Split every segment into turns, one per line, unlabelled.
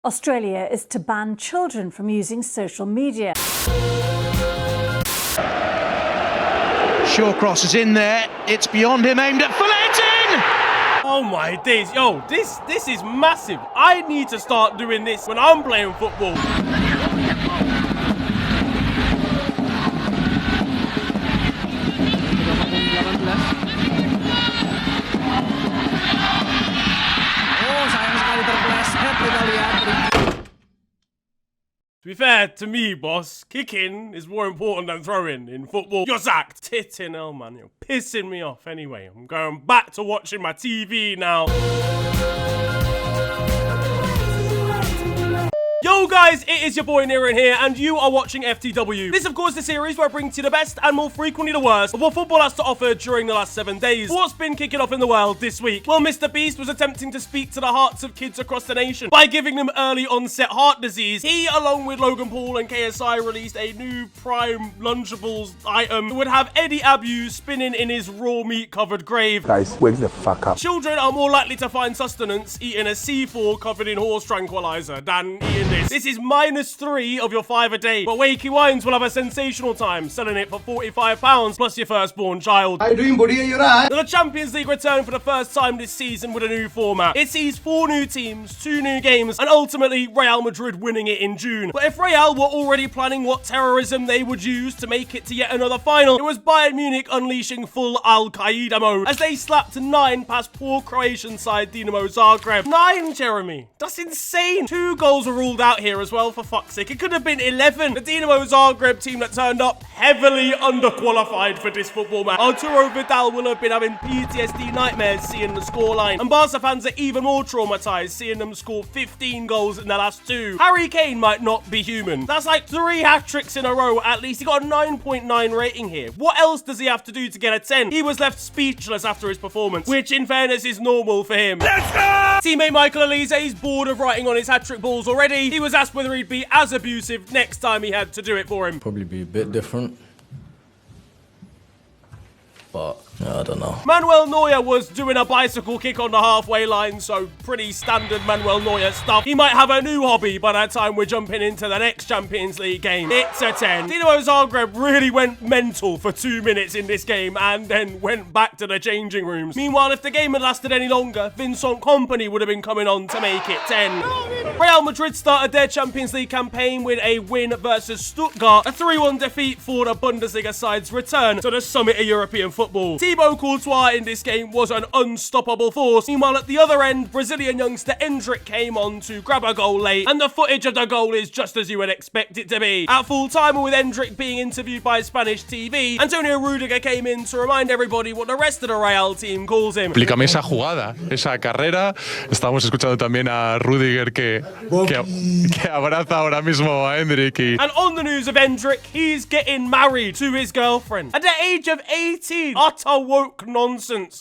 Australia is to ban children from using social media.
Short cross is in there. It's beyond him, aimed at Fullerton!
Oh my days, yo, this is massive. I need to start doing this when I'm playing football. To be fair to me, boss, kicking is more important than throwing in football. You're sacked. Titting hell, man. You're pissing me off. Anyway, I'm going back to watching my TV now. Yo guys, it is your boy Niran here, and you are watching FTW. This, of course, the series where I bring to you the best and more frequently the worst of what football has to offer during the last 7 days. What's been kicking off in the world this week? Well, Mr. Beast was attempting to speak to the hearts of kids across the nation by giving them early onset heart disease. He, along with Logan Paul and KSI, released a new Prime Lunchables item that would have Eddie Abu spinning in his raw meat covered grave.
Guys, wake the fuck up.
Children are more likely to find sustenance eating a C4 covered in horse tranquilizer than eating this. This is -3 of your 5 a day, but Wakey Wines will have a sensational time selling it for £45 plus your firstborn child.
How you doing, buddy? Are you right?
The Champions League returned for the first time this season with a new format. It sees 4 new teams, 2 new games, and ultimately Real Madrid winning it in June. But if Real were already planning what terrorism they would use to make it to yet another final, it was Bayern Munich unleashing full Al-Qaeda mode as they slapped 9 past poor Croatian side Dinamo Zagreb. 9, Jeremy. That's insane. 2 goals were ruled out here as well, for fuck's sake. It could have been 11. The Dinamo Zagreb team that turned up heavily underqualified for this football match. Arturo Vidal will have been having PTSD nightmares seeing the scoreline, and Barca fans are even more traumatized seeing them score 15 goals in the last 2. Harry Kane might not be human. That's like 3 hat-tricks in a row at least. He got a 9.9 rating here. What else does he have to do to get a 10? He was left speechless after his performance, which in fairness is normal for him. Let's go! Teammate Michael Elise is bored of writing on his hat-trick balls already. He was asked whether he'd be as abusive next time he had to do it for him.
Probably be a bit different, but I don't know.
Manuel Neuer was doing a bicycle kick on the halfway line, so pretty standard Manuel Neuer stuff. He might have a new hobby by the time we're jumping into the next Champions League game. It's a 10. Dinamo Zagreb really went mental for 2 minutes in this game and then went back to the changing rooms. Meanwhile, if the game had lasted any longer, Vincent Kompany would have been coming on to make it 10. Real Madrid started their Champions League campaign with a win versus Stuttgart, a 3-1 defeat for the Bundesliga side's return to the summit of European football. Thibaut Courtois in this game was an unstoppable force. Meanwhile, at the other end, Brazilian youngster Endrick came on to grab a goal late, and the footage of the goal is just as you would expect it to be. At full time, with Endrick being interviewed by Spanish TV, Antonio Rudiger came in to remind everybody what the rest of the Real team calls him.
Explícame esa jugada, esa carrera. Estamos escuchando también a Rudiger que abraza ahora mismo a Endrick.
And on the news of Endrick, he's getting married to his girlfriend at the age of 18. Utter woke nonsense.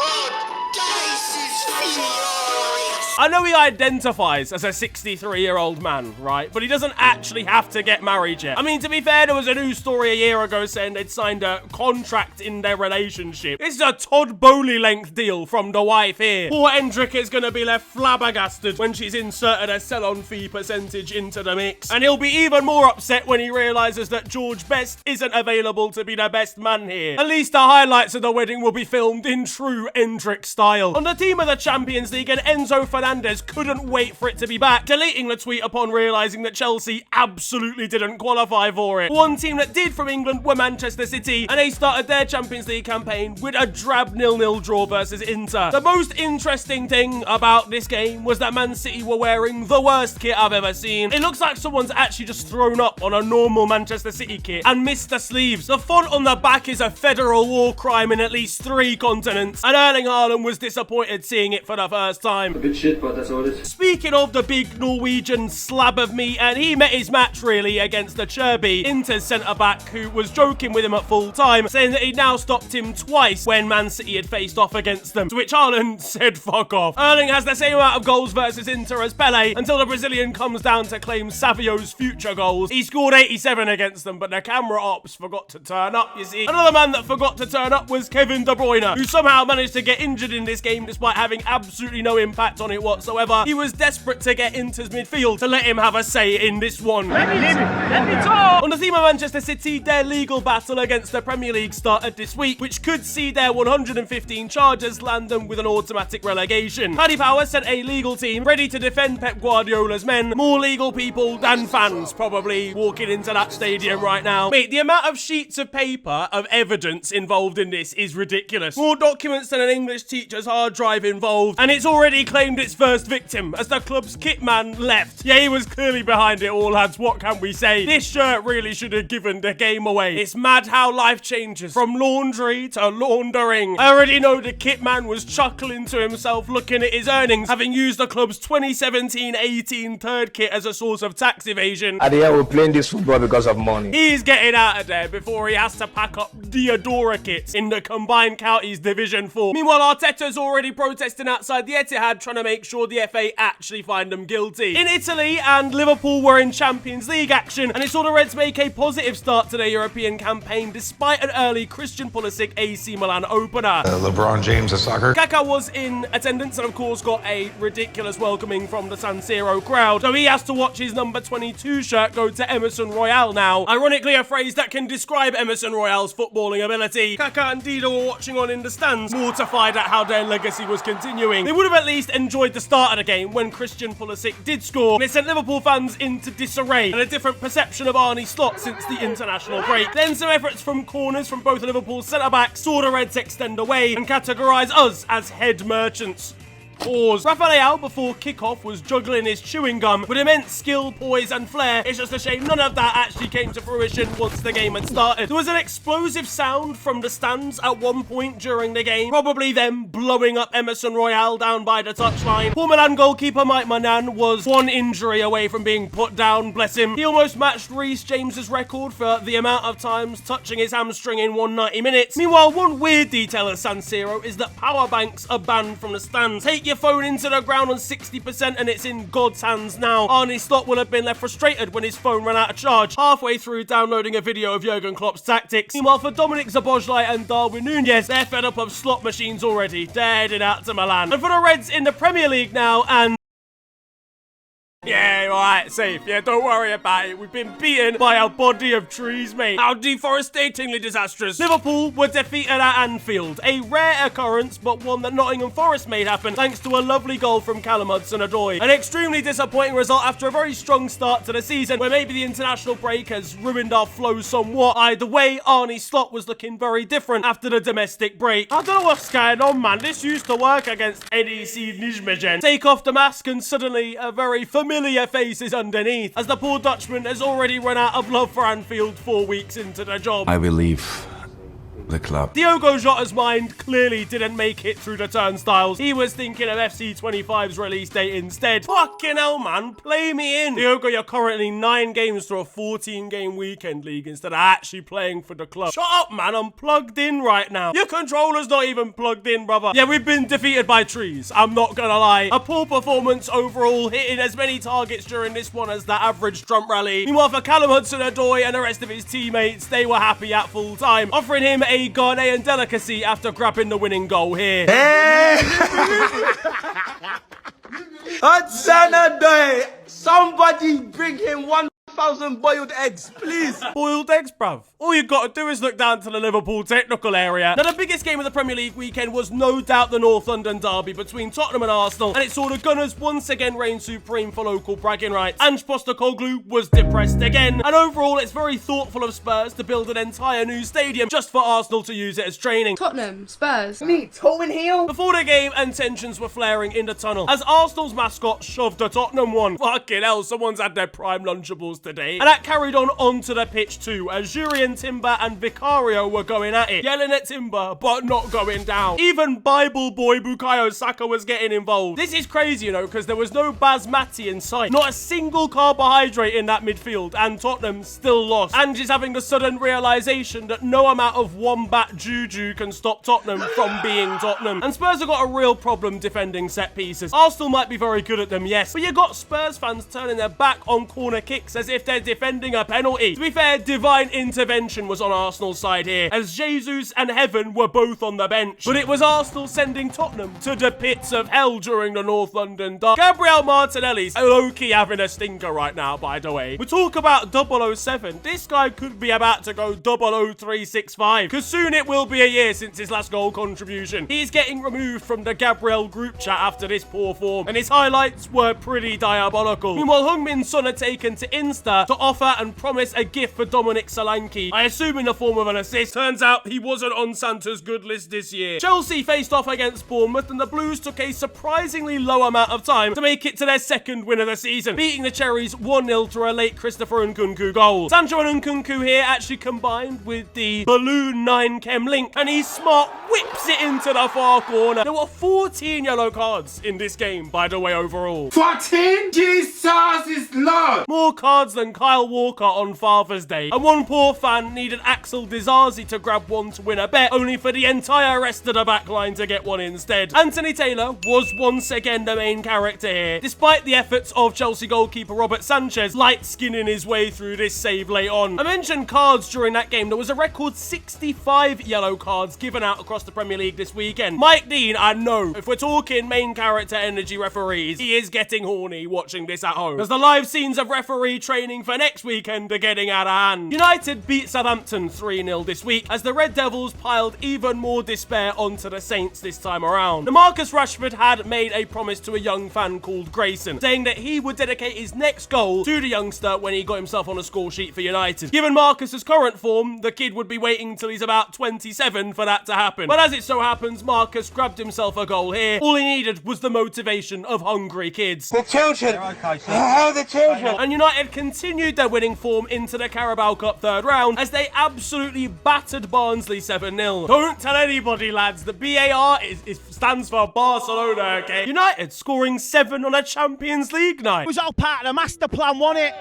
I know he identifies as a 63-year-old man, right? But he doesn't actually have to get married yet. I mean, to be fair, there was a news story a year ago saying they'd signed a contract in their relationship. This is a Todd Bowley-length deal from the wife here. Poor Endrick is going to be left flabbergasted when she's inserted a sell-on fee percentage into the mix. And he'll be even more upset when he realizes that George Best isn't available to be the best man here. At least the highlights of the wedding will be filmed in true Endrick style. On the team of the Champions League, and Enzo Fernandez couldn't wait for it to be back, deleting the tweet upon realising that Chelsea absolutely didn't qualify for it. One team that did from England were Manchester City, and they started their Champions League campaign with a drab 0-0 draw versus Inter. The most interesting thing about this game was that Man City were wearing the worst kit I've ever seen. It looks like someone's actually just thrown up on a normal Manchester City kit and missed the sleeves. The font on the back is a federal war crime in at least 3 continents, and Erling Haaland was disappointed seeing it for the first time.
A bit shit, but that's all it is.
Speaking of the big Norwegian slab of meat, and he met his match really against the Cherby, Inter's centre-back, who was joking with him at full time, saying that he'd now stopped him twice when Man City had faced off against them, to which Haaland said fuck off. Erling has the same amount of goals versus Inter as Pele until the Brazilian comes down to claim Savio's future goals. He scored 87 against them, but the camera ops forgot to turn up, you see. Another man that forgot to turn up was Kevin De Bruyne, who somehow managed to get injured in this game despite having absolutely no impact on it teammate whatsoever. He was desperate to get Inter's midfield to let him have a say in this one. On the theme of Manchester City, their legal battle against the Premier League started this week, which could see their 115 charges land them with an automatic relegation. Paddy Power sent a legal team ready to defend Pep Guardiola's men. More legal people than fans probably walking into that stadium right now. Mate, the amount of sheets of paper of evidence involved in this is ridiculous. More documents than an English teacher's hard drive involved, and it's already claimed its first victim as the club's kit man left. Yeah, he was clearly behind it all, lads. What can we say? This shirt really should have given the game away. It's mad how life changes from laundry to laundering. I already know the kit man was chuckling to himself looking at his earnings, having used the club's 2017-18 third kit as a source of tax evasion.
At the end, we're playing this football because of money.
He's getting out of there before he has to pack up Diodora kits in the Combined Counties Division 4. Meanwhile, Arteta's already protesting outside the Etihad, trying to make sure the FA actually find them guilty. In Italy, and Liverpool were in Champions League action, and it saw the Reds make a positive start to their European campaign despite an early Christian Pulisic AC Milan opener.
LeBron James of soccer.
Kaká was in attendance and of course got a ridiculous welcoming from the San Siro crowd, so he has to watch his number 22 shirt go to Emerson Royale now. Ironically, a phrase that can describe Emerson Royale's footballing ability. Kaká and Dido were watching on in the stands, mortified at how their legacy was continuing. They would have at least enjoyed the start of the game when Christian Pulisic did score, and it sent Liverpool fans into disarray and a different perception of Arne Slot since the international break. Then some efforts from corners from both Liverpool centre-backs saw the Reds extend away and categorise us as head merchants. Pause. Rafael before kickoff was juggling his chewing gum with immense skill, poise and flair. It's just a shame none of that actually came to fruition once the game had started. There was an explosive sound from the stands at one point during the game, probably them blowing up Emerson Royale down by the touchline. Poor Milan goalkeeper Mike Manan was one injury away from being put down, bless him. He almost matched Reece James's record for the amount of times touching his hamstring in 190 minutes. Meanwhile, one weird detail at San Siro is that power banks are banned from the stands. Take your phone into the ground on 60% and it's in God's hands now. Arne Slot will have been left frustrated when his phone ran out of charge halfway through downloading a video of Jurgen Klopp's tactics. Meanwhile, for Dominic Szoboszlai and Darwin Núñez, they're fed up of slot machines already. They're heading out to Milan. And for the Reds in the Premier League now, and yeah, alright, safe. Yeah, don't worry about it. We've been beaten by a body of trees, mate. How devastatingly disastrous. Liverpool were defeated at Anfield. A rare occurrence, but one that Nottingham Forest made happen thanks to a lovely goal from Callum Hudson-Odoi. An extremely disappointing result after a very strong start to the season, where maybe the international break has ruined our flow somewhat. Either way, Arne Slot was looking very different after the domestic break. I don't know what's going on, man. This used to work against NEC Nijmegen. Take off the mask and suddenly a very familiar faces underneath, as the poor Dutchman has already run out of love for Anfield 4 weeks into the job.
I will leave the club.
Diogo Jota's mind clearly didn't make it through the turnstiles. He was thinking of FC25's release date instead. Fucking hell, man. Play me in. Diogo, you're currently 9 games through a 14-game weekend league instead of actually playing for the club. Shut up, man. I'm plugged in right now. Your controller's not even plugged in, brother. Yeah, we've been defeated by trees. I'm not gonna lie. A poor performance overall, hitting as many targets during this one as the average Trump rally. Meanwhile, for Callum Hudson-Odoi and the rest of his teammates, they were happy at full time, offering him a Ghanaian delicacy after grabbing the winning goal here.
Hudson-Odoi, somebody bring him 1,000 boiled eggs, please.
Boiled eggs, bruv. All you got to do is look down to the Liverpool technical area. Now, the biggest game of the Premier League weekend was no doubt the North London derby between Tottenham and Arsenal, and it saw the Gunners once again reign supreme for local bragging rights. Ange Postecoglou was depressed again, and overall it's very thoughtful of Spurs to build an entire new stadium just for Arsenal to use it as training.
Tottenham, Spurs.
Me, toe and heel.
Before the game, and tensions were flaring in the tunnel as Arsenal's mascot shoved a Tottenham one. Fucking hell, someone's had their prime Lunchables today. And that carried on onto the pitch too, as Jurien Timber and Vicario were going at it, yelling at Timber, but not going down. Even Bible boy Bukayo Saka was getting involved. This is crazy, you know, because there was no Basmati in sight. Not a single carbohydrate in that midfield, and Tottenham still lost. Ange is having a sudden realization that no amount of wombat juju can stop Tottenham from being Tottenham. And Spurs have got a real problem defending set pieces. Arsenal might be very good at them, yes, but you got Spurs fans turning their back on corner kicks as if if they're defending a penalty. To be fair, divine intervention was on Arsenal's side here, as Jesus and Heaven were both on the bench. But it was Arsenal sending Tottenham to the pits of hell during the North London derby. Gabriel Martinelli's low-key having a stinker right now, by the way. We talk about 007. This guy could be about to go 00365, because soon it will be a year since his last goal contribution. He's getting removed from the Gabriel group chat after this poor form, and his highlights were pretty diabolical. Meanwhile, Heung-min Son had taken to Insta to offer and promise a gift for Dominic Solanke, I assume in the form of an assist. Turns out he wasn't on Santa's good list this year. Chelsea faced off against Bournemouth, and the Blues took a surprisingly low amount of time to make it to their second win of the season, beating the Cherries 1-0 through a late Christopher Nkunku goal. Sancho and Nkunku here actually combined with the Balloon 9 Chem link, and he's smart, whips it into the far corner. There were 14 yellow cards in this game, by the way, overall.
14? Jesus is Lord!
More cards than Kyle Walker on Father's Day, and one poor fan needed Axel Disasi to grab one to win a bet, only for the entire rest of the backline to get one instead. Anthony Taylor was once again the main character here, despite the efforts of Chelsea goalkeeper Robert Sanchez light-skinning his way through this save late on. I mentioned cards during that game. There was a record 65 yellow cards given out across the Premier League this weekend. Mike Dean, I know, if we're talking main character energy referees, he is getting horny watching this at home, as the live scenes of referee training for next weekend are getting out of hand. United beat Southampton 3-0 this week, as the Red Devils piled even more despair onto the Saints this time around. Now, Marcus Rashford had made a promise to a young fan called Grayson, saying that he would dedicate his next goal to the youngster when he got himself on a score sheet for United. Given Marcus's current form, the kid would be waiting till he's about 27 for that to happen. But as it so happens, Marcus grabbed himself a goal here. All he needed was the motivation of hungry kids.
The children! Oh, the children!
And United continued their winning form into the Carabao Cup third round, as they absolutely battered Barnsley 7-0. Don't tell anybody, lads, the BAR stands for Barcelona, okay? United scoring 7 on a Champions League night.
It was all part of the master plan, wasn't it?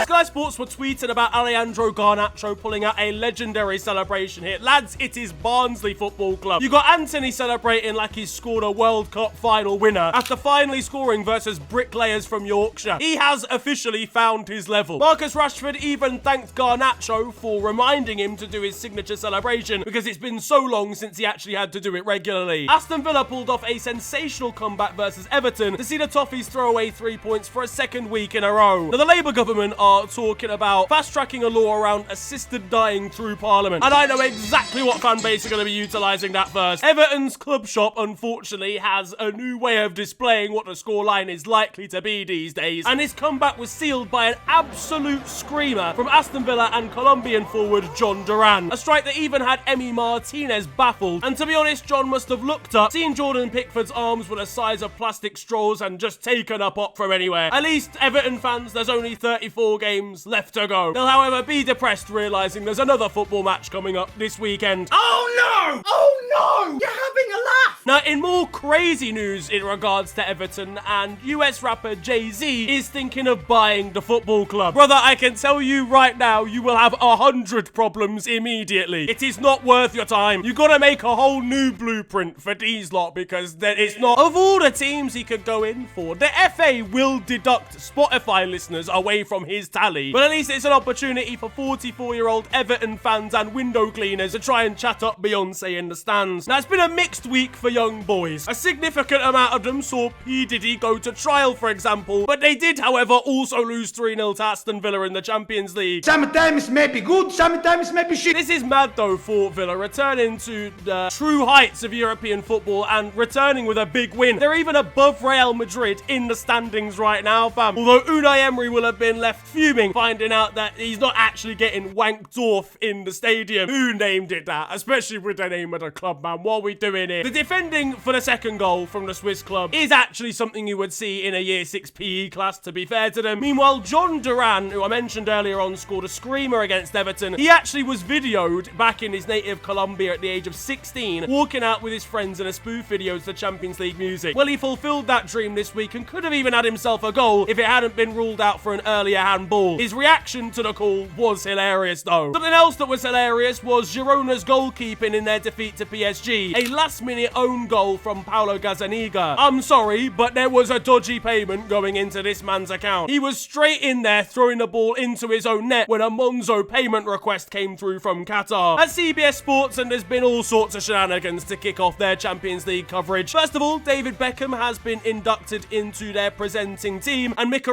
Sky Sports were tweeting about Alejandro Garnacho pulling out a legendary celebration here. Lads, it is Barnsley Football Club. You got Anthony celebrating like he's scored a World Cup final winner after finally scoring versus bricklayers from Yorkshire. He has officially found his level. Marcus Rashford even thanked Garnacho for reminding him to do his signature celebration, because it's been so long since he actually had to do it regularly. Aston Villa pulled off a sensational comeback versus Everton to see the Toffees throw away 3 points for a second week in a row. Now, the Labour government are talking about fast-tracking a law around assisted dying through Parliament, and I know exactly what fan base are going to be utilising that first. Everton's club shop, unfortunately, has a new way of displaying what the scoreline is likely to be these days, and his comeback was sealed by an absolute screamer from Aston Villa and Colombian forward John Duran, a strike that even had Emi Martinez baffled. And to be honest, John must have looked up, seen Jordan Pickford's arms were the size of plastic straws, and just taken a pop from anywhere. At least, Everton fans, there's only 34 games left to go. They'll, however, be depressed realising there's another football match coming up this weekend.
Oh no! Oh no! You're having a laugh!
Now, in more crazy news in regards to Everton, and US rapper Jay-Z is thinking of buying the football club. Brother, I can tell you right now, you will have 100 problems immediately. It is not worth your time. You gotta make a whole new blueprint for these lot, because then it's not. Of all the teams he could go in for, the FA will deduct Spotify listeners away from his tally. But at least it's an opportunity for 44-year-old Everton fans and window cleaners to try and chat up Beyonce in the stands. Now, it's been a mixed week for young boys. A significant amount of them saw P. Diddy go to trial, for example, but they did, however, also lose 3-0 to Aston Villa in the Champions League.
Sometimes it may be good, sometimes it may be shit.
This is mad, though, for Villa, returning to the true heights of European football and returning with a big win. They're even above Real Madrid in the standings right now, fam. Although Unai Emery will have been left fuming, finding out that he's not actually getting wanked off in the stadium. Who named it that? Especially with the name of the club, man. What are we doing here? The defending for the second goal from the Swiss club is actually something you would see in a Year 6 PE class, to be fair to them. Meanwhile, John Duran, who I mentioned earlier on, scored a screamer against Everton. He actually was videoed back in his native Colombia at the age of 16, walking out with his friends in a spoof video to the Champions League music. Well, he fulfilled that dream this week and could have even had himself a goal if it hadn't been ruled out for an early clearly a handball. His reaction to the call was hilarious though. Something else that was hilarious was Girona's goalkeeping in their defeat to PSG. A last-minute own goal from Paulo Gazzaniga. I'm sorry, but there was a dodgy payment going into this man's account. He was straight in there throwing the ball into his own net when a Monzo payment request came through from Qatar. At CBS Sports, and there's been all sorts of shenanigans to kick off their Champions League coverage. First of all, David Beckham has been inducted into their presenting team, and Micah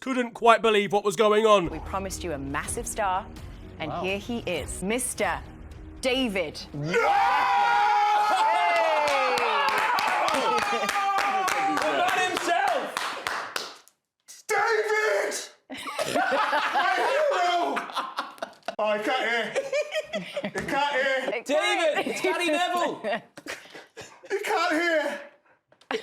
couldn't quite believe what was going on.
We promised you a massive star, and here he is, Mr. David.
Not himself! David! My hero! Oh, he can't hear. He can't hear.
David,
it's Gary Neville. He can't hear. Oh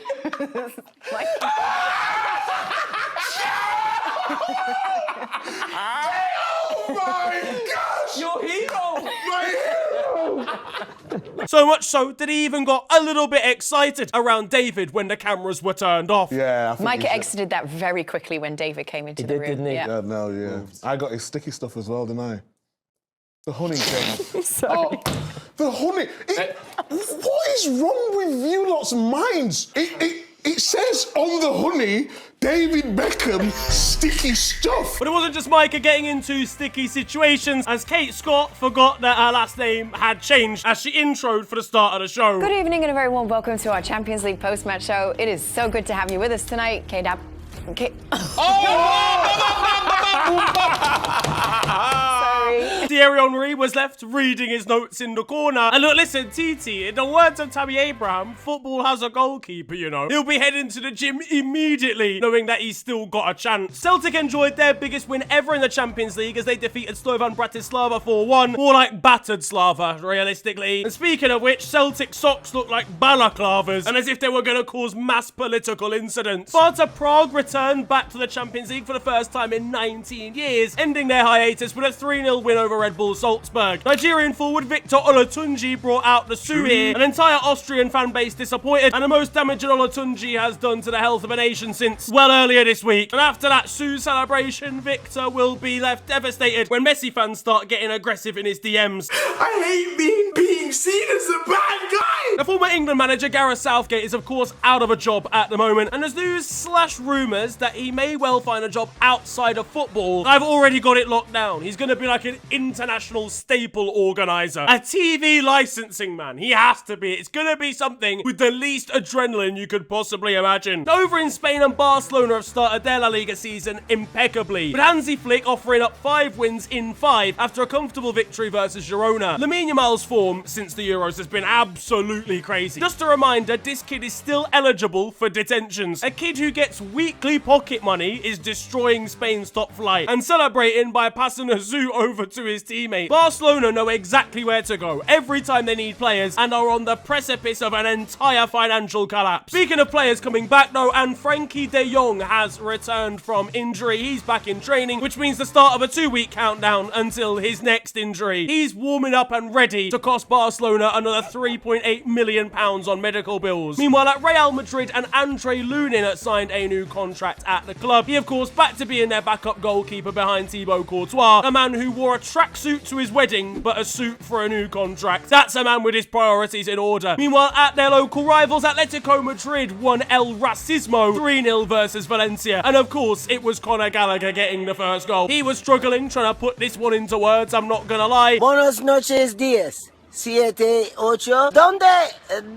my gosh! Your hero! My hero!
So much so that he even got a little bit excited around David when the cameras were turned off.
Yeah, I think
Micah exited that very quickly when David came into the room.
Didn't he?
Yeah, no, yeah. I got his sticky stuff as well, didn't I? The honey came.
Sorry.
The honey. What is wrong with you lot's minds? It says on the honey, David Beckham, sticky stuff.
But it wasn't just Micah getting into sticky situations, as Kate Scott forgot that her last name had changed as she introed for the start of the show.
Good evening and a very warm welcome to our Champions League post-match show. It is so good to have you with us tonight, K-Dab. Sorry.
Thierry Henry was left reading his notes in the corner. And look, listen, TT, in the words of Tammy Abraham, football has a goalkeeper, you know. He'll be heading to the gym immediately, knowing that he's still got a chance. Celtic enjoyed their biggest win ever in the Champions League as they defeated Slovan Bratislava 4-1. More like battered Slava, realistically. And speaking of which, Celtic socks look like balaclavas, and as if they were going to cause mass political incidents. Sparta Prague returned back to the Champions League for the first time in 19 years, ending their hiatus with a 3-0 win over Red Bull Salzburg. Nigerian forward Victor Olatunji brought out the Sioux here, an entire Austrian fan base disappointed, and the most damage Olatunji has done to the health of a nation since, well, earlier this week. And after that Sioux celebration, Victor will be left devastated when Messi fans start getting aggressive in his DMs.
I hate being seen as a bad guy.
The former England manager Gareth Southgate is of course out of a job at the moment, and there's news/rumours that he may well find a job outside of football. I've already got it locked down. He's going to be like an international staple organiser. A TV licensing man. He has to be. It's going to be something with the least adrenaline you could possibly imagine. Over in Spain, and Barcelona have started their La Liga season impeccably, with Hansi Flick offering up 5 wins in 5 after a comfortable victory versus Girona. Lamine Yamal's form since the Euros has been absolutely crazy. Just a reminder, this kid is still eligible for detentions. A kid who gets weekly pocket money is destroying Spain's top flight and celebrating by passing a zoo over to his teammate. Barcelona know exactly where to go every time they need players and are on the precipice of an entire financial collapse. Speaking of players coming back though, and Frankie de Jong has returned from injury. He's back in training, which means the start of a 2-week countdown until his next injury. He's warming up and ready to cost Barcelona another £3.8 million on medical bills. Meanwhile, at Real Madrid, and Andre Lunin signed a new contract at the club. He, of course, back to being their backup goalkeeper behind Thibaut Courtois, a man who wore a tracksuit to his wedding, but a suit for a new contract. That's a man with his priorities in order. Meanwhile, at their local rivals, Atletico Madrid won El Racismo 3-0 versus Valencia. And of course, it was Conor Gallagher getting the first goal. He was struggling trying to put this one into words, I'm not gonna lie.
Buenos noches, días. 7, 8.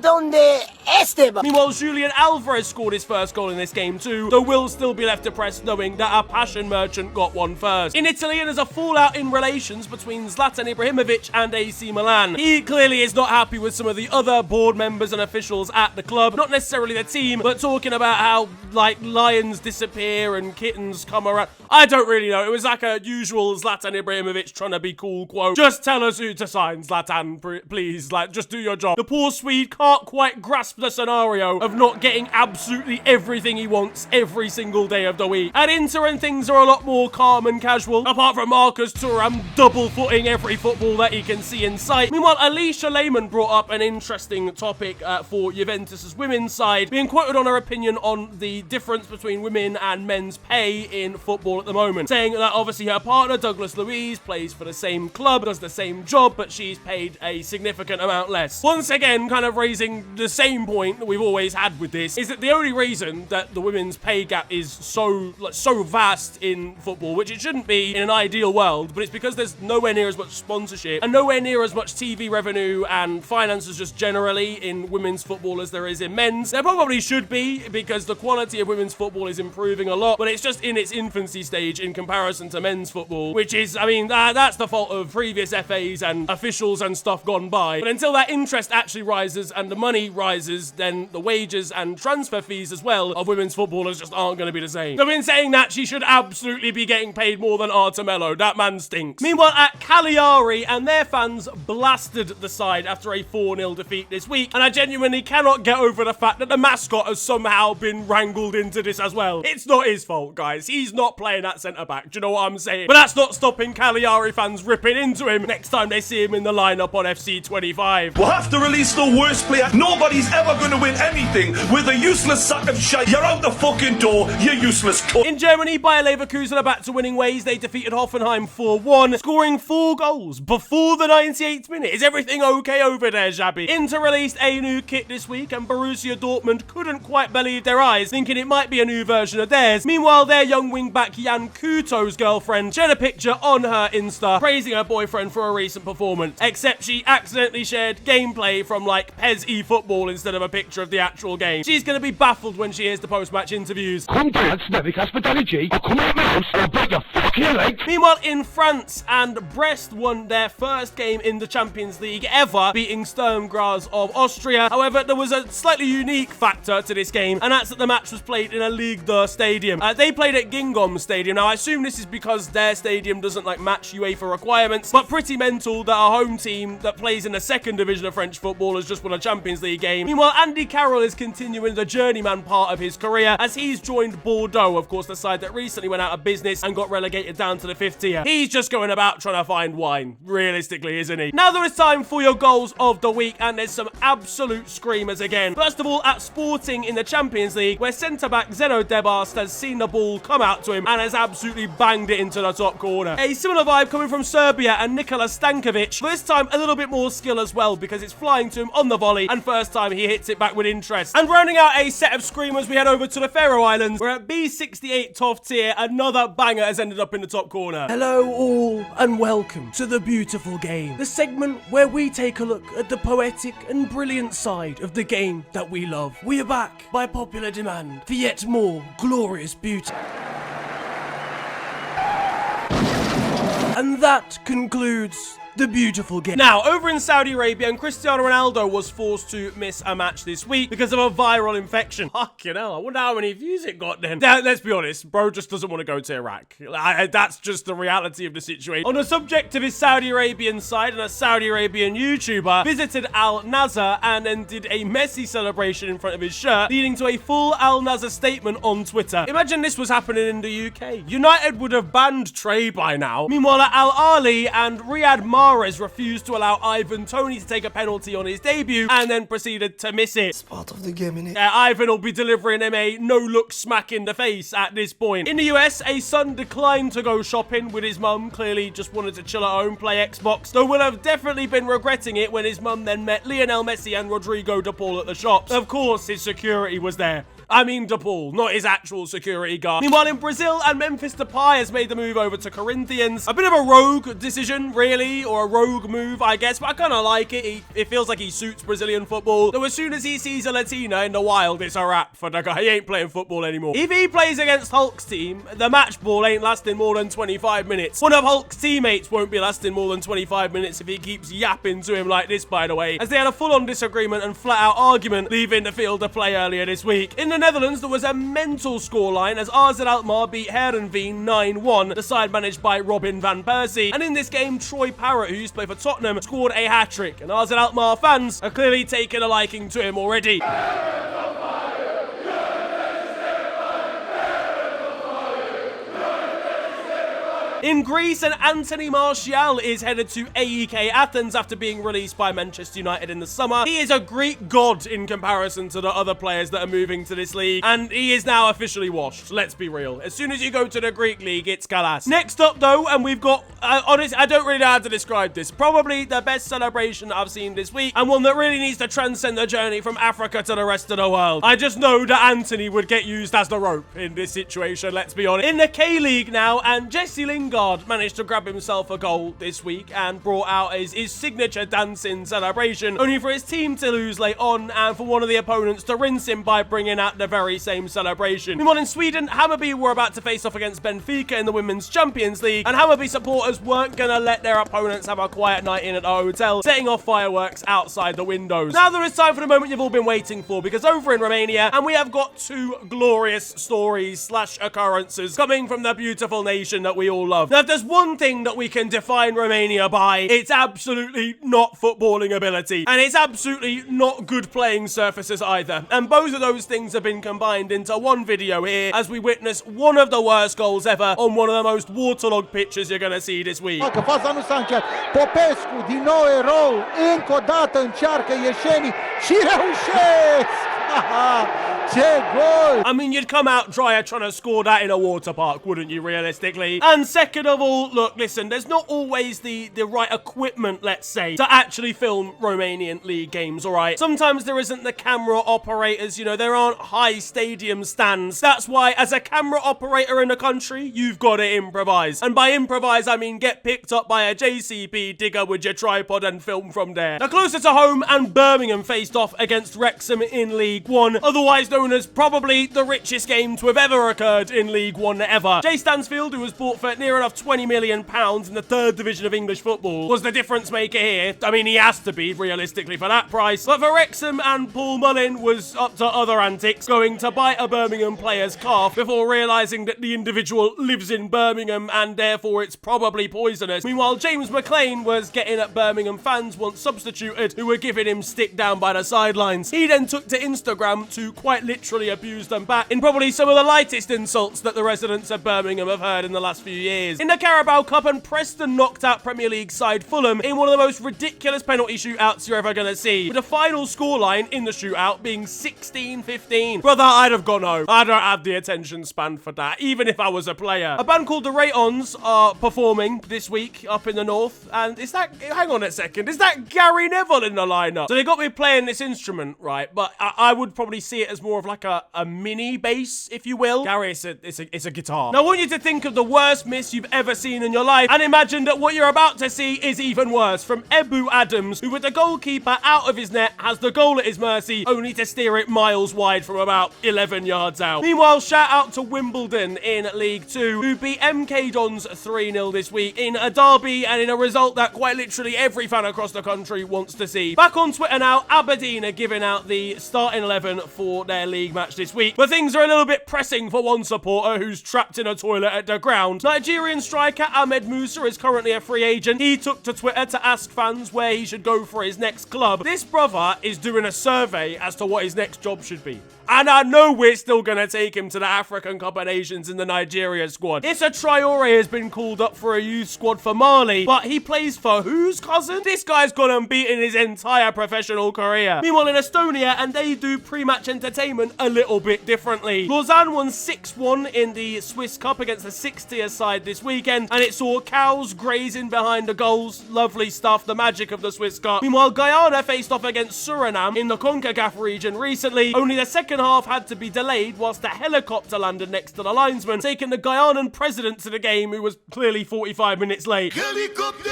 ¿Dónde Esteban?
Meanwhile, Julian Alvarez scored his first goal in this game too, though we'll still be left depressed knowing that our passion merchant got one first. In Italy, there's a fallout in relations between Zlatan Ibrahimovic and AC Milan. He clearly is not happy with some of the other board members and officials at the club, not necessarily the team, but talking about how, like, lions disappear and kittens come around. I don't really know. It was like a usual Zlatan Ibrahimovic trying to be cool quote. Just tell us who to sign, Zlatan. please. Like, just do your job. The poor Swede can't quite grasp the scenario of not getting absolutely everything he wants every single day of the week. At Inter, and things are a lot more calm and casual, apart from Marcus Thuram double-footing every football that he can see in sight. Meanwhile, Alicia Lehmann brought up an interesting topic for Juventus' women's side, being quoted on her opinion on the difference between women and men's pay in football at the moment, saying that obviously her partner, Douglas Luiz, plays for the same club, does the same job, but she's paid a significant amount less. Once again, kind of raising the same point that we've always had with this, is that the only reason that the women's pay gap is so vast in football, which it shouldn't be in an ideal world, but it's because there's nowhere near as much sponsorship and nowhere near as much TV revenue and finances just generally in women's football as there is in men's. There probably should be, because the quality of women's football is improving a lot, but it's just in its infancy stage in comparison to men's football, which is, I mean, that's the fault of previous FAs and officials and stuff gone by. But until that interest actually rises and the money rises, then the wages and transfer fees as well of women's footballers just aren't going to be the same. I've been saying that she should absolutely be getting paid more than Artemello. That man stinks. Meanwhile, at Cagliari, and their fans blasted the side after a 4-0 defeat this week, and I genuinely cannot get over the fact that the mascot has somehow been wrangled into this as well. It's not his fault, guys. He's not playing at centre-back. Do you know what I'm saying? But that's not stopping Cagliari fans ripping into him next time they see him in the lineup on FC 25.
We'll have to release the worst player. Nobody's ever going to win anything with a useless sack of shit. You're out the fucking door, you useless cunt.
In Germany, Bayer Leverkusen are back to winning ways. They defeated Hoffenheim 4-1, scoring 4 goals before the 98th minute. Is everything okay over there, Xabi? Inter released a new kit this week, and Borussia Dortmund couldn't quite believe their eyes, thinking it might be a new version of theirs. Meanwhile, their young wing-back Jan Kuto's girlfriend shared a picture on her Insta praising her boyfriend for a recent performance, except she accidentally shared gameplay from like PES eFootball instead of a picture of the actual game. She's going to be baffled when she hears the post-match interviews. Meanwhile, in France, and Brest won their first game in the Champions League ever, beating Sturm Graz of Austria. However, there was a slightly unique factor to this game, and that's that the match was played in a Ligue 2 stadium. They played at Guingamp Stadium. Now, I assume this is because their stadium doesn't like match UEFA requirements, but pretty mental that a home team that plays in the second division of French football has just won a Champions League game. Meanwhile, Andy Carroll is continuing the journeyman part of his career as he's joined Bordeaux, of course, the side that recently went out of business and got relegated down to the 5th tier. He's just going about trying to find wine, realistically, isn't he? Now there is time for your goals of the week, and there's some absolute screamers again. First of all, at Sporting in the Champions League, where centre-back Zeno Debast has seen the ball come out to him and has absolutely banged it into the top corner. A similar vibe coming from Serbia and Nikola Stankovic, but this time a little bit more skill as well, because it's flying to him on the volley, and first time he hits it back with interest. And rounding out a set of screamers, we head over to the Faroe Islands, where at B68 top tier, another banger has ended up in the top corner. Hello all, and welcome to The Beautiful Game, the segment where we take a look at the poetic and brilliant side of the game that we love. We are back by popular demand for yet more glorious beauty. And that concludes The Beautiful Game. Now, over in Saudi Arabia, and Cristiano Ronaldo was forced to miss a match this week because of a viral infection. Fucking hell, I wonder how many views it got then. Now, let's be honest, bro just doesn't want to go to Iraq. That's just the reality of the situation. On the subject of his Saudi Arabian side, and a Saudi Arabian YouTuber visited Al Nassr and then did a messy celebration in front of his shirt, leading to a full Al Nassr statement on Twitter. Imagine this was happening in the UK. United would have banned Trey by now. Meanwhile, at Al Ahly and Riyad Mahrez refused to allow Ivan Toney to take a penalty on his debut and then proceeded to miss it. It's part of the game, innit? Ivan will be delivering him a no-look smack in the face at this point. In the US, a son declined to go shopping with his mum, clearly just wanted to chill at home, play Xbox, though will have definitely been regretting it when his mum then met Lionel Messi and Rodrigo de Paul at the shops. Of course, his security was there. I mean De Paul, not his actual security guard. Meanwhile, in Brazil, and Memphis Depay has made the move over to Corinthians. A bit of a rogue decision, really, or a rogue move, I guess, but I kind of like it. It feels like he suits Brazilian football. Though as soon as he sees a Latina in the wild, it's a wrap for the guy. He ain't playing football anymore. If he plays against Hulk's team, the match ball ain't lasting more than 25 minutes. One of Hulk's teammates won't be lasting more than 25 minutes if he keeps yapping to him like this, by the way, as they had a full-on disagreement and flat-out argument leaving the field to play earlier this week. In the Netherlands, there was a mental scoreline as AZ Alkmaar beat Heerenveen 9-1, the side managed by Robin van Persie. And in this game, Troy Parrott, who used to play for Tottenham, scored a hat-trick, and AZ Alkmaar fans are clearly taking a liking to him already. In Greece, and Anthony Martial is headed to AEK Athens after being released by Manchester United in the summer. He is a Greek god in comparison to the other players that are moving to this league, and he is now officially washed. Let's be real. As soon as you go to the Greek league, it's Kalas. Next up, though, and we've got, honestly, I don't really know how to describe this. Probably the best celebration that I've seen this week, and one that really needs to transcend the journey from Africa to the rest of the world. I just know that Anthony would get used as the rope in this situation, let's be honest. In the K-League now, and Jesse Lingard managed to grab himself a goal this week and brought out his signature dancing celebration, only for his team to lose late on and for one of the opponents to rinse him by bringing out the very same celebration. Meanwhile, in Sweden, Hammarby were about to face off against Benfica in the Women's Champions League, and Hammarby supporters weren't going to let their opponents have a quiet night in at the hotel, setting off fireworks outside the windows. Now there is time for the moment you've all been waiting for, because over in Romania, and we have got two glorious stories / occurrences coming from the beautiful nation that we all love. Now, if there's one thing that we can define Romania by, it's absolutely not footballing ability. And it's absolutely not good playing surfaces either. And both of those things have been combined into one video here as we witness one of the worst goals ever on one of the most waterlogged pitches you're going to see this week.
Faza nu s-a încheiat. Popescu, din nou erou, încă o dată încearcă ieșenii și reușesc! I
mean, you'd come out drier trying to score that in a water park, wouldn't you, realistically? And second of all, look, listen, there's not always the right equipment, let's say, to actually film Romanian league games, all right? Sometimes there isn't the camera operators, you know, there aren't high stadium stands. That's why, as a camera operator in the country, you've got to improvise. And by improvise, I mean get picked up by a JCB digger with your tripod and film from there. Now, closer to home, and Birmingham faced off against Wrexham in League One, otherwise known as probably the richest game to have ever occurred in League One ever. Jay Stansfield, who was bought for near enough £20 million in the third division of English football, was the difference maker here. I mean, he has to be, realistically, for that price. But for Wrexham, and Paul Mullin was up to other antics, going to bite a Birmingham player's calf before realising that the individual lives in Birmingham and therefore it's probably poisonous. Meanwhile, James McLean was getting at Birmingham fans once substituted who were giving him stick down by the sidelines. He then took to Instagram to quite literally abuse them back in probably some of the lightest insults that the residents of Birmingham have heard in the last few years. In the Carabao Cup, and Preston knocked out Premier League side Fulham in one of the most ridiculous penalty shootouts you're ever going to see, with the final scoreline in the shootout being 16-15. Brother, I'd have gone home. I don't have the attention span for that, even if I was a player. A band called the Rayons are performing this week up in the north, and is that, hang on a second, is that Gary Neville in the lineup? So they got me playing this instrument, right, but I would probably see it as more of like a mini bass, if you will. Gary, it's a guitar. Now, I want you to think of the worst miss you've ever seen in your life, and imagine that what you're about to see is even worse, from Ebu Adams, who with the goalkeeper out of his net has the goal at his mercy, only to steer it miles wide from about 11 yards out. Meanwhile, shout out to Wimbledon in League 2, who beat MK Dons 3-0 this week in a derby and in a result that quite literally every fan across the country wants to see. Back on Twitter now, Aberdeen are giving out the starting 11 for their league match this week, but things are a little bit pressing for one supporter who's trapped in a toilet at the ground. Nigerian striker Ahmed Musa is currently a free agent. He took to Twitter to ask fans where he should go for his next club. This brother is doing a survey as to what his next job should be. And I know we're still going to take him to the African Cup of Nations in the Nigeria squad. Issa Traore has been called up for a youth squad for Mali, but he plays for whose cousin? This guy's gone unbeaten his entire professional career. Meanwhile, in Estonia, and they do pre-match entertainment a little bit differently. Lausanne won 6-1 in the Swiss Cup against the 6th-tier side this weekend, and it saw cows grazing behind the goals. Lovely stuff, the magic of the Swiss Cup. Meanwhile, Guyana faced off against Suriname in the CONCACAF region recently. Only the second half had to be delayed whilst a helicopter landed next to the linesman, taking the Guyanan president to the game, who was clearly 45 minutes late. Helicopter!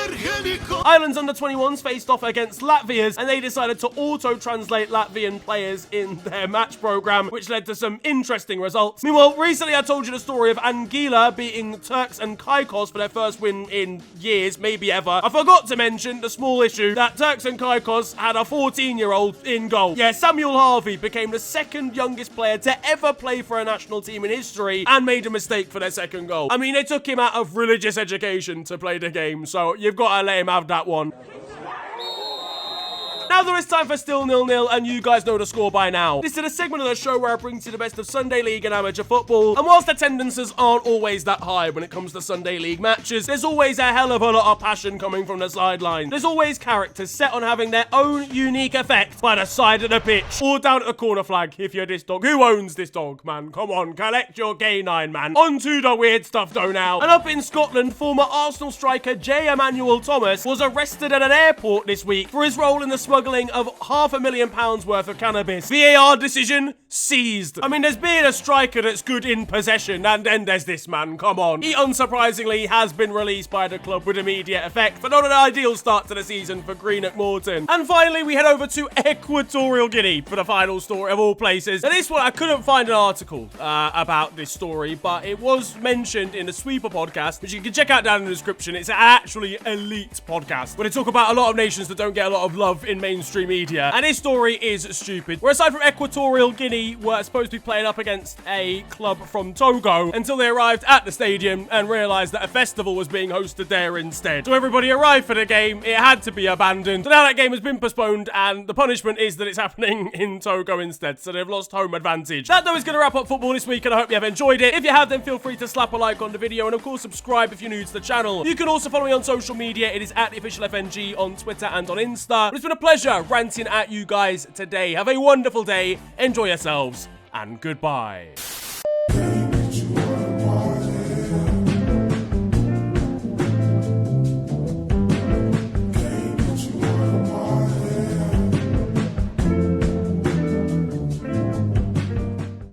Ireland's under-21s faced off against Latvia's, and they decided to auto-translate Latvian players in their match programme, which led to some interesting results. Meanwhile, recently I told you the story of Anguilla beating Turks and Caicos for their first win in years, maybe ever. I forgot to mention the small issue that Turks and Caicos had a 14-year-old in goal. Yeah, Samuel Harvey became the second second youngest player to ever play for a national team in history and made a mistake for their second goal. I mean, they took him out of religious education to play the game, so you've got to let him have that one. Now there is time for Still 0-0, and you guys know the score by now. This is a segment of the show where I bring to you the best of Sunday League and amateur football, and whilst attendances aren't always that high when it comes to Sunday League matches, there's always a hell of a lot of passion coming from the sideline. There's always characters set on having their own unique effect by the side of the pitch, or down at the corner flag if you're this dog. Who owns this dog, man? Come on, collect your canine, man. On to the weird stuff though now. And up in Scotland, former Arsenal striker J. Emmanuel Thomas was arrested at an airport this week for his role in the smuggling of £500,000 worth of cannabis. VAR decision seized. I mean, there's been a striker that's good in possession, and then there's this man, come on. He unsurprisingly has been released by the club with immediate effect, but not an ideal start to the season for Greenock Morton. And finally, we head over to Equatorial Guinea for the final story of all places. And this one, I couldn't find an article about this story, but it was mentioned in the Sweeper podcast, which you can check out down in the description. It's an actually elite podcast, where they talk about a lot of nations that don't get a lot of love in mainstream media. And this story is stupid. Where aside from Equatorial Guinea were supposed to be playing up against a club from Togo until they arrived at the stadium and realised that a festival was being hosted there instead. So everybody arrived for the game. It had to be abandoned. So now that game has been postponed, and the punishment is that it's happening in Togo instead. So they've lost home advantage. That though is going to wrap up football this week, and I hope you have enjoyed it. If you have, then feel free to slap a like on the video, and of course subscribe if you're new to the channel. You can also follow me on social media. It is at @theofficialfng on Twitter and on Insta. But it's been a pleasure ranting at you guys today. Have a wonderful day. Enjoy yourselves, and goodbye.